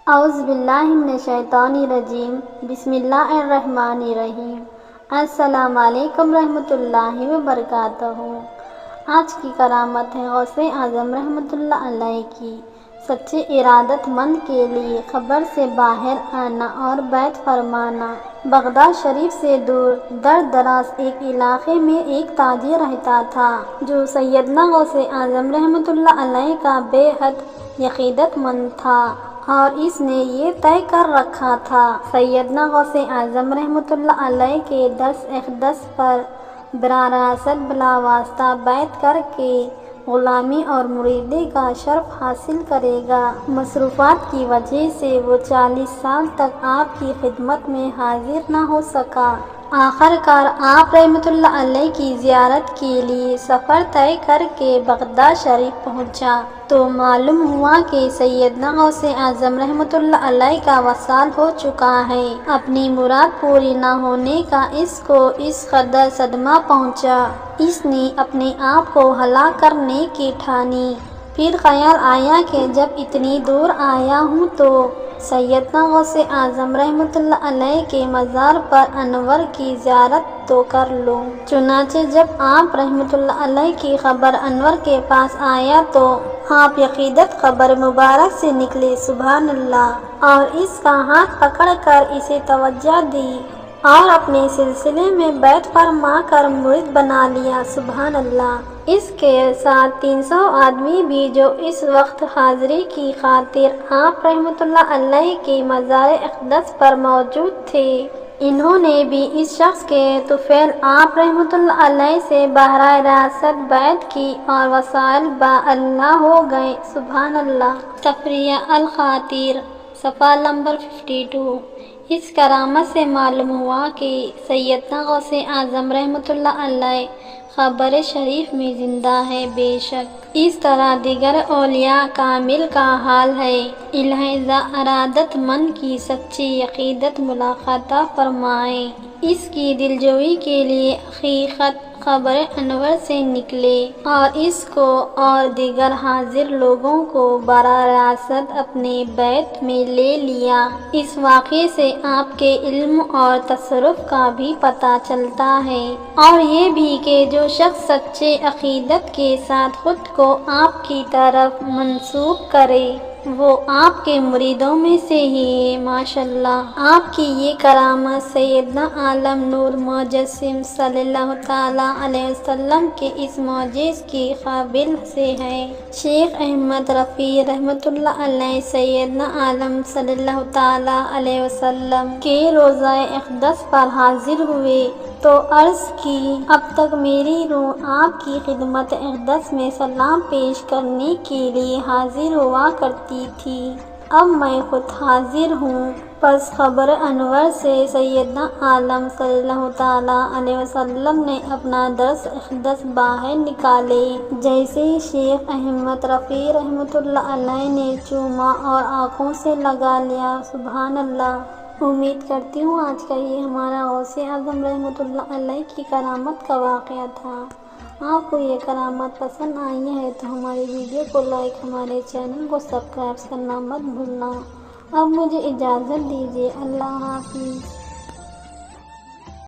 اعوذ باللہ من الشیطان الرجیم بسم اللہ الرحمن الرحیم السلام علیکم رحمۃ اللہ وبرکاتہ۔ آج کی کرامت ہے غوث اعظم رحمۃ اللہ علیہ کی سچے ارادت مند کے لیے قبر سے باہر آنا اور بیعت فرمانا۔ بغداد شریف سے دور دور دراز ایک علاقے میں ایک تاجر رہتا تھا جو سیدنا غوث اعظم رحمۃ اللہ علیہ کا بے حد عقیدت مند تھا، اور اس نے یہ طے کر رکھا تھا سیدنا غوث اعظم رحمۃ اللہ علیہ کے درس اقدس پر براہ راست بلا واسطہ بیعت کر کے غلامی اور مریدی کا شرف حاصل کرے گا۔ مصروفات کی وجہ سے وہ 40 سال تک آپ کی خدمت میں حاضر نہ ہو سکا۔ آخر کار آپ رحمۃ اللہ علیہ کی زیارت کے لیے سفر طے کر کے بغداد شریف پہنچا تو معلوم ہوا کہ سیدنا غوث اعظم رحمۃ اللہ علیہ کا وصال ہو چکا ہے۔ اپنی مراد پوری نہ ہونے کا اس کو اس قدر صدمہ پہنچا، اس نے اپنے آپ کو ہلاک کرنے کی ٹھانی۔ پھر خیال آیا کہ جب اتنی دور آیا ہوں تو سیدنا غوث اعظم رحمۃ اللہ علیہ کے مزار پر انور کی زیارت تو کر لوں۔ چنانچہ جب آپ رحمۃ اللہ علیہ کی قبر انور کے پاس آیا تو آپ عقیدت قبر مبارک سے نکلے، سبحان اللہ، اور اس کا ہاتھ پکڑ کر اسے توجہ دی اور اپنے سلسلے میں بیعت فرما کر مرید بنا لیا، سبحان اللہ۔ اس کے ساتھ 300 آدمی بھی جو اس وقت حاضری کی خاطر آپ رحمۃ اللہ علیہ کے مزار اقدس پر موجود تھے، انہوں نے بھی اس شخص کے طفیل آپ رحمۃ اللہ علیہ سے براہ راست بیعت کی اور وصال با اللہ ہو گئے، سبحان اللہ۔ تفریح الخاطر صفحہ نمبر 52۔ اس کرامت سے معلوم ہوا کہ سیدنا غوث اعظم رحمۃ اللہ علیہ قبر شریف میں زندہ ہے۔ بے شک اس طرح دیگر اولیاء کامل کا حال ہے۔ لہذا ارادت مند کی سچی عقیدت ملاقات فرمائیں۔ اس کی دلجوئی کے لیے حقیقت قبر انور سے نکلے اور اس کو اور دیگر حاضر لوگوں کو براہ راست اپنے بیت میں لے لیا۔ اس واقعے سے آپ کے علم اور تصرف کا بھی پتہ چلتا ہے، اور یہ بھی کہ جو شخص سچے عقیدت کے ساتھ خود کو آپ کی طرف منسوب کرے وہ آپ کے مریدوں میں سے ہی ہے، ماشاءاللہ۔ آپ کی یہ کرامت سیدنا عالم نور مجسم صلی اللہ تعالیٰ علیہ وسلم کے اس معجزے کی قابل سے ہے۔ شیخ احمد رفیع رحمۃ اللہ علیہ سیدنا عالم صلی اللہ تعالیٰ علیہ وسلم کے روضہ اقدس پر حاضر ہوئے تو عرض کی، اب تک میری روح آپ کی خدمت اقدس میں سلام پیش کرنے کے لیے حاضر ہوا کرتی تھی، اب میں خود حاضر ہوں۔ پس قبر انور سے سیدنا عالم صلی اللہ تعالیٰ علیہ وسلم نے اپنا درس اقدس باہر نکالے۔ جیسے ہی شیخ احمد رفیع رحمۃ اللہ علیہ نے چوما اور آنکھوں سے لگا لیا، سبحان اللہ۔ امید کرتی ہوں آج کا یہ ہمارا غوث اعظم رحمۃ اللہ علیہ کی کرامت کا واقعہ تھا۔ آپ کو یہ کرامت پسند آئی ہے تو ہماری ویڈیو کو لائک، ہمارے چینل کو سبسکرائب کرنا مت بھولنا۔ اب مجھے اجازت دیجیے، اللہ حافظ۔